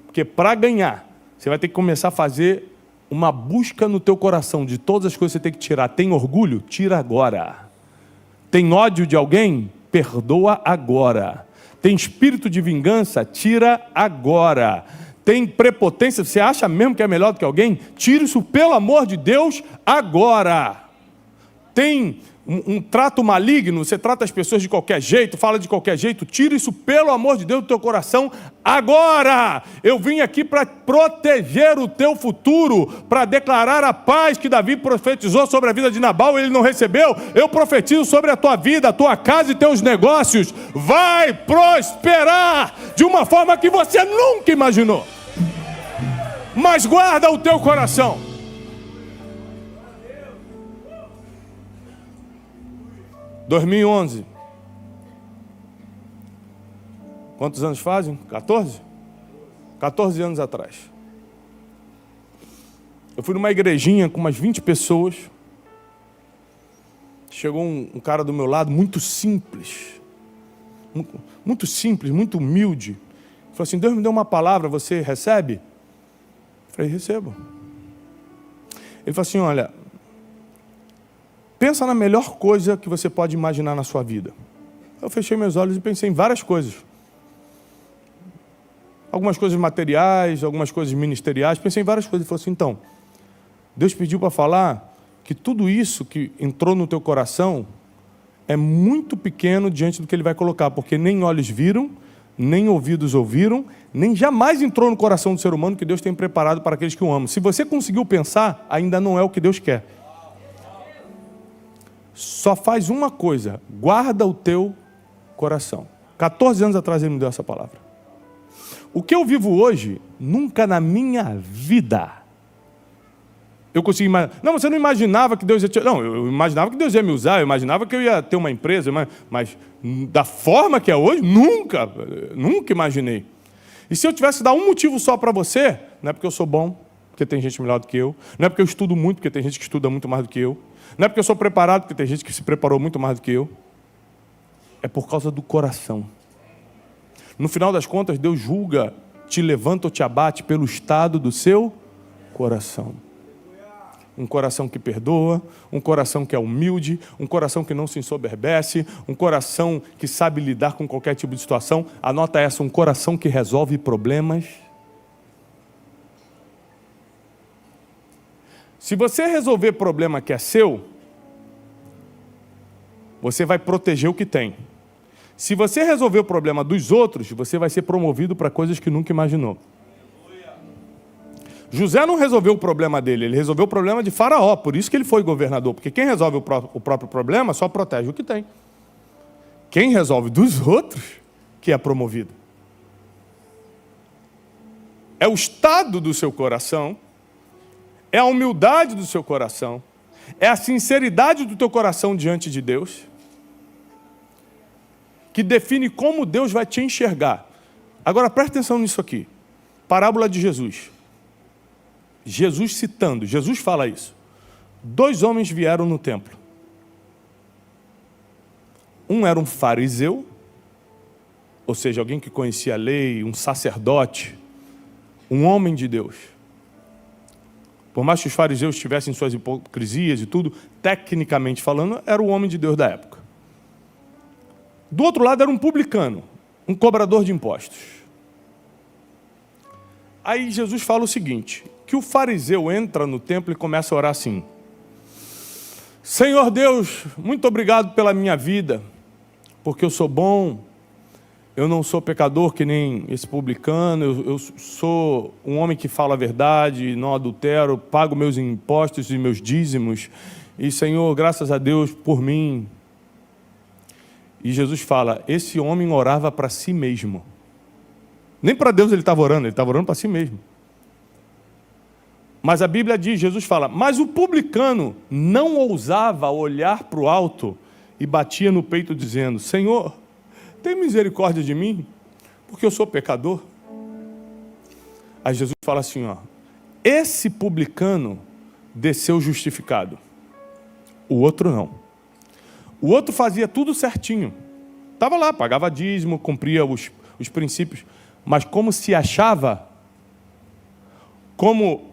Porque para ganhar, você vai ter que começar a fazer uma busca no teu coração de todas as coisas que você tem que tirar. Tem orgulho? Tira agora. Tem ódio de alguém? Perdoa agora. Tem espírito de vingança? Tira agora. Tem prepotência? Você acha mesmo que é melhor do que alguém? Tira isso, pelo amor de Deus, agora. Tem um trato maligno, você trata as pessoas de qualquer jeito, fala de qualquer jeito, tira isso, pelo amor de Deus, do teu coração, agora! Eu vim aqui para proteger o teu futuro, para declarar a paz que Davi profetizou sobre a vida de Nabal, ele não recebeu, eu profetizo sobre a tua vida, a tua casa e teus negócios, vai prosperar de uma forma que você nunca imaginou. Mas guarda o teu coração. Em 2011. Quantos anos fazem? 14? 14 anos atrás. Eu fui numa igrejinha com umas 20 pessoas. Chegou um cara do meu lado, muito simples. Muito simples, muito humilde. Falou assim, Deus me deu uma palavra, você recebe? Eu falei, recebo. Ele falou assim, olha, pensa na melhor coisa que você pode imaginar na sua vida. Eu fechei meus olhos e pensei em várias coisas. algumas coisas materiais, algumas coisas ministeriais, pensei em várias coisas. Ele falou assim, então, Deus pediu para falar que tudo isso que entrou no teu coração é muito pequeno diante do que Ele vai colocar, porque nem olhos viram, nem ouvidos ouviram, nem jamais entrou no coração do ser humano que Deus tem preparado para aqueles que o amam. Se você conseguiu pensar, ainda não é o que Deus quer. Só faz uma coisa, guarda o teu coração. 14 anos atrás Ele me deu essa palavra. O que eu vivo hoje, nunca na minha vida eu consegui imaginar. Não, você não imaginava que Deus ia te... Não, eu imaginava que Deus ia me usar, eu imaginava que eu ia ter uma empresa, mas da forma que é hoje, nunca imaginei. E se eu tivesse que dar um motivo só para você, não é porque eu sou bom, porque tem gente melhor do que eu, não é porque eu estudo muito, porque tem gente que estuda muito mais do que eu, não é porque eu sou preparado, porque tem gente que se preparou muito mais do que eu, é por causa do coração. No final das contas, Deus julga, te levanta ou te abate pelo estado do seu coração. Um coração que perdoa, um coração que é humilde, um coração que não se ensoberbece, um coração que sabe lidar com qualquer tipo de situação. Anota essa, um coração que resolve problemas. Se você resolver problema que é seu, você vai proteger o que tem. Se você resolver o problema dos outros, você vai ser promovido para coisas que nunca imaginou. José não resolveu o problema dele, ele resolveu o problema de Faraó, por isso que ele foi governador, porque quem resolve o próprio problema só protege o que tem. Quem resolve dos outros que é promovido. É o estado do seu coração, é a humildade do seu coração, é a sinceridade do teu coração diante de Deus, que define como Deus vai te enxergar. Agora presta atenção nisso aqui. Parábola de Jesus. Jesus citando, Jesus fala isso. 2 homens vieram no templo. Um era um fariseu, ou seja, alguém que conhecia a lei, um sacerdote, um homem de Deus. Por mais que os fariseus tivessem suas hipocrisias e tudo, tecnicamente falando, era o homem de Deus da época. Do outro lado era um publicano, um cobrador de impostos. Aí Jesus fala o seguinte, que o fariseu entra no templo e começa a orar assim: Senhor Deus, muito obrigado pela minha vida, porque eu sou bom, eu não sou pecador que nem esse publicano, eu sou um homem que fala a verdade, não adultero, pago meus impostos e meus dízimos, e Senhor, graças a Deus por mim. E Jesus fala, esse homem orava para si mesmo. Nem para Deus ele estava orando para si mesmo. Mas a Bíblia diz, Jesus fala, mas o publicano não ousava olhar para o alto e batia no peito dizendo, Senhor, tem misericórdia de mim, porque eu sou pecador. Aí Jesus fala assim, ó, esse publicano desceu justificado, o outro não. O outro fazia tudo certinho, estava lá, pagava dízimo, cumpria os princípios, mas como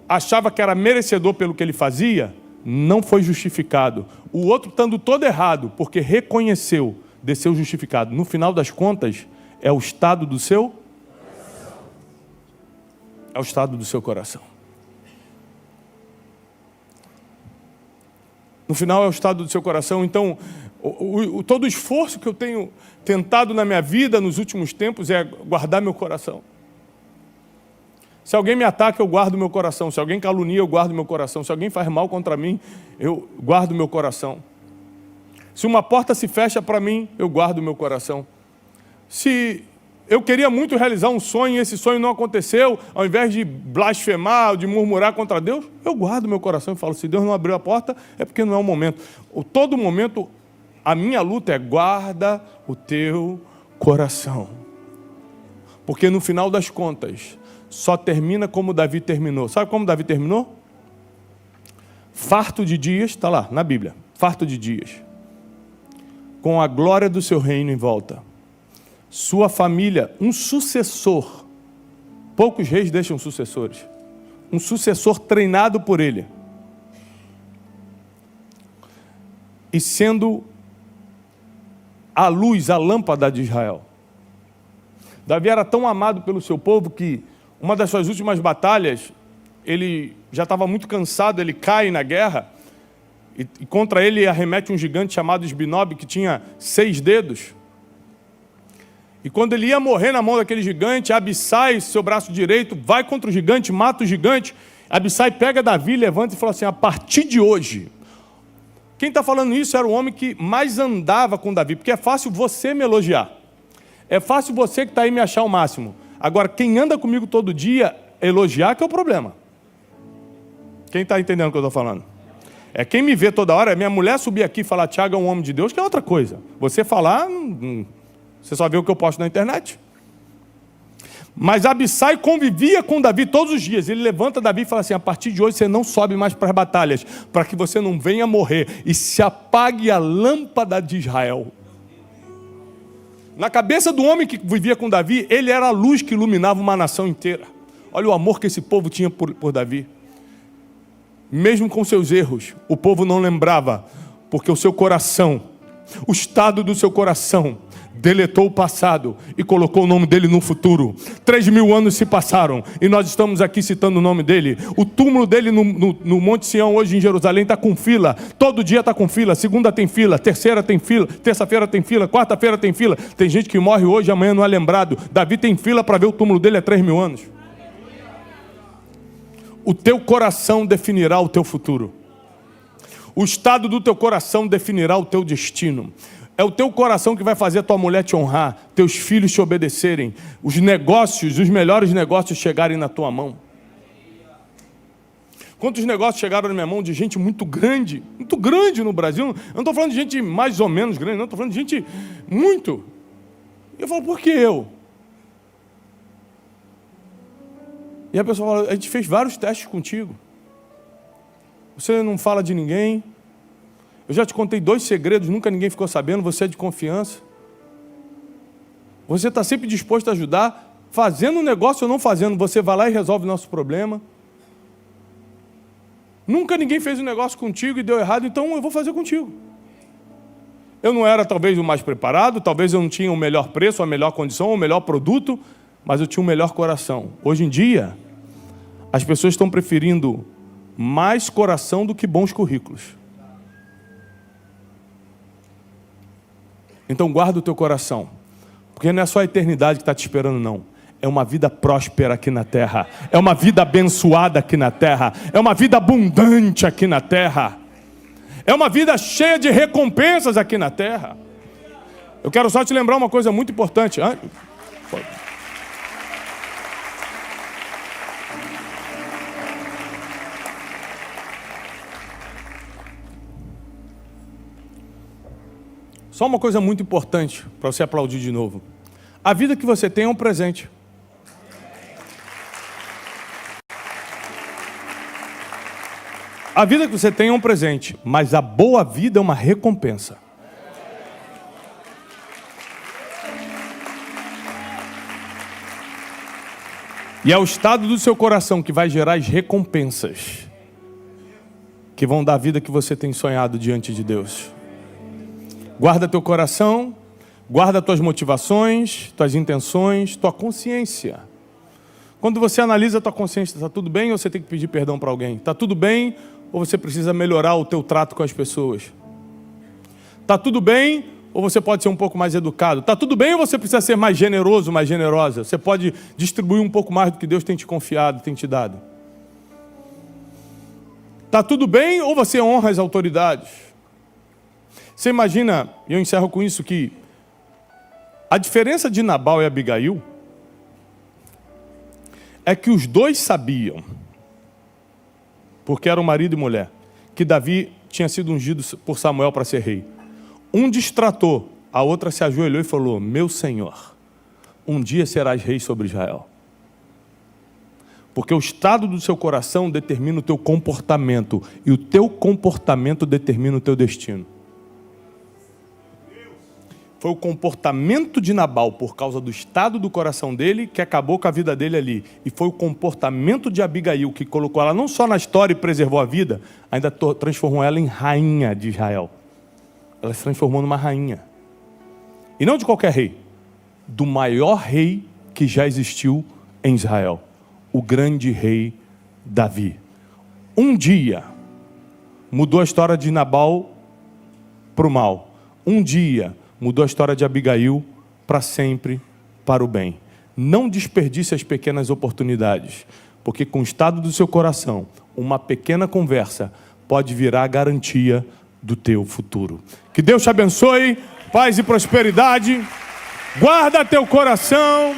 achava que era merecedor pelo que ele fazia, não foi justificado. O outro estando todo errado, porque reconheceu, desceu justificado. No final das contas, é o estado do seu coração. É o estado do seu coração. No final é o estado do seu coração. Então, todo o esforço que eu tenho tentado na minha vida nos últimos tempos é guardar meu coração. Se alguém me ataca, eu guardo meu coração. Se alguém calunia, eu guardo meu coração. Se alguém faz mal contra mim, eu guardo meu coração. Se uma porta se fecha para mim, eu guardo meu coração. Se eu queria muito realizar um sonho e esse sonho não aconteceu, ao invés de blasfemar ou de murmurar contra Deus, eu guardo meu coração e falo, se Deus não abriu a porta, é porque não é o momento. Todo momento, a minha luta é guarda o teu coração. Porque no final das contas, só termina como Davi terminou. Sabe como Davi terminou? Farto de dias, está lá na Bíblia, farto de dias, com a glória do seu reino em volta. Sua família, um sucessor. Poucos reis deixam sucessores. Um sucessor treinado por ele. E sendo a luz, a lâmpada de Israel. Davi era tão amado pelo seu povo que uma das suas últimas batalhas, ele já estava muito cansado, ele cai na guerra, e contra ele arremete um gigante chamado Esbinobe, que tinha 6 dedos. E quando ele ia morrer na mão daquele gigante, Abissai, seu braço direito, vai contra o gigante, mata o gigante. Abissai pega Davi, levanta e fala assim: a partir de hoje. Quem está falando isso era o homem que mais andava com Davi, porque é fácil você me elogiar. É fácil você que está aí me achar o máximo. Agora, quem anda comigo todo dia, elogiar que é o problema. Quem está entendendo o que eu estou falando? É quem me vê toda hora, minha mulher subir aqui e falar Tiago é um homem de Deus, que é outra coisa. Você falar, você só vê o que eu posto na internet. Mas Abissai convivia com Davi todos os dias. Ele levanta Davi e fala assim: a partir de hoje você não sobe mais para as batalhas, para que você não venha morrer e se apague a lâmpada de Israel. Na cabeça do homem que vivia com Davi, ele era a luz que iluminava uma nação inteira. Olha o amor que esse povo tinha por Davi. Mesmo com seus erros, o povo não lembrava, porque o seu coração, o estado do seu coração, deletou o passado e colocou o nome dele no futuro. 3.000 anos se passaram e nós estamos aqui citando o nome dele. O túmulo dele no Monte Sião, hoje em Jerusalém, está com fila. Todo dia está com fila. Segunda tem fila, terceira tem fila, terça-feira tem fila, quarta-feira tem fila. Tem gente que morre hoje, amanhã não é lembrado. Davi tem fila para ver o túmulo dele há 3.000 anos. O teu coração definirá o teu futuro. O estado do teu coração definirá o teu destino. É o teu coração que vai fazer a tua mulher te honrar, teus filhos te obedecerem, os negócios, os melhores negócios chegarem na tua mão. Quantos negócios chegaram na minha mão de gente muito grande no Brasil? Eu não estou falando de gente mais ou menos grande, não, estou falando de gente muito. E eu falo, por que eu? E a pessoa fala, a gente fez vários testes contigo. Você não fala de ninguém. Eu já te contei 2 segredos, nunca ninguém ficou sabendo, você é de confiança. Você está sempre disposto a ajudar, fazendo um negócio ou não fazendo, você vai lá e resolve o nosso problema. Nunca ninguém fez um negócio contigo e deu errado, então eu vou fazer contigo. Eu não era talvez o mais preparado, talvez eu não tinha o melhor preço, a melhor condição, o melhor produto, mas eu tinha o melhor coração. Hoje em dia, as pessoas estão preferindo mais coração do que bons currículos. Então guarda o teu coração, porque não é só a eternidade que está te esperando, não. É uma vida próspera aqui na terra, é uma vida abençoada aqui na terra, é uma vida abundante aqui na terra, é uma vida cheia de recompensas aqui na terra. Eu quero só te lembrar uma coisa muito importante. Só uma coisa muito importante para você aplaudir de novo. A vida que você tem é um presente. A vida que você tem é um presente, mas a boa vida é uma recompensa. E é o estado do seu coração que vai gerar as recompensas que vão dar a vida que você tem sonhado diante de Deus. Guarda teu coração, guarda tuas motivações, tuas intenções, tua consciência. Quando você analisa a tua consciência, está tudo bem ou você tem que pedir perdão para alguém? Está tudo bem ou você precisa melhorar o teu trato com as pessoas? Está tudo bem ou você pode ser um pouco mais educado? Está tudo bem ou você precisa ser mais generoso, mais generosa? Você pode distribuir um pouco mais do que Deus tem te confiado, tem te dado? Está tudo bem ou você honra as autoridades? Você imagina, e eu encerro com isso, que a diferença de Nabal e Abigail é que os dois sabiam, porque eram marido e mulher, que Davi tinha sido ungido por Samuel para ser rei. Um distratou, a outra se ajoelhou e falou: meu Senhor, um dia serás rei sobre Israel. Porque o estado do seu coração determina o teu comportamento, e o teu comportamento determina o teu destino. Foi o comportamento de Nabal, por causa do estado do coração dele, que acabou com a vida dele ali. E foi o comportamento de Abigail, que colocou ela não só na história e preservou a vida, ainda transformou ela em rainha de Israel. Ela se transformou numa rainha. E não de qualquer rei, do maior rei que já existiu em Israel, o grande rei Davi. Um dia mudou a história de Nabal para o mal. Um dia mudou a história de Abigail para sempre para o bem. Não desperdice as pequenas oportunidades, porque com o estado do seu coração, uma pequena conversa pode virar a garantia do teu futuro. Que Deus te abençoe, paz e prosperidade. Guarda teu coração,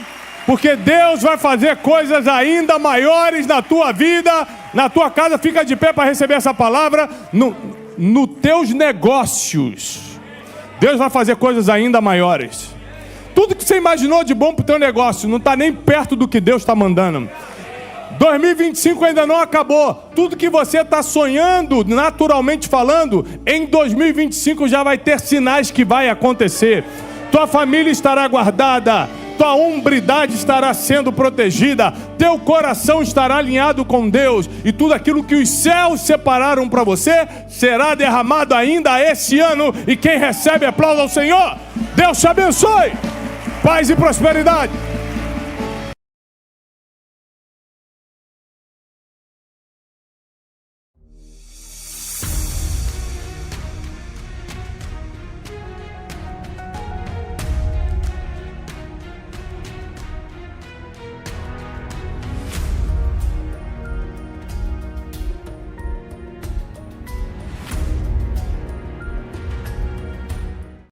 porque Deus vai fazer coisas ainda maiores na tua vida, na tua casa. Fica de pé para receber essa palavra. Nos teus negócios, Deus vai fazer coisas ainda maiores. Tudo que você imaginou de bom para o teu negócio não está nem perto do que Deus está mandando. 2025 ainda não acabou. Tudo que você está sonhando, naturalmente falando, em 2025 já vai ter sinais que vai acontecer. Tua família estará guardada, tua hombridade estará sendo protegida, teu coração estará alinhado com Deus, e tudo aquilo que os céus separaram para você será derramado ainda esse ano. E quem recebe, aplauda ao Senhor. Deus te abençoe, paz e prosperidade.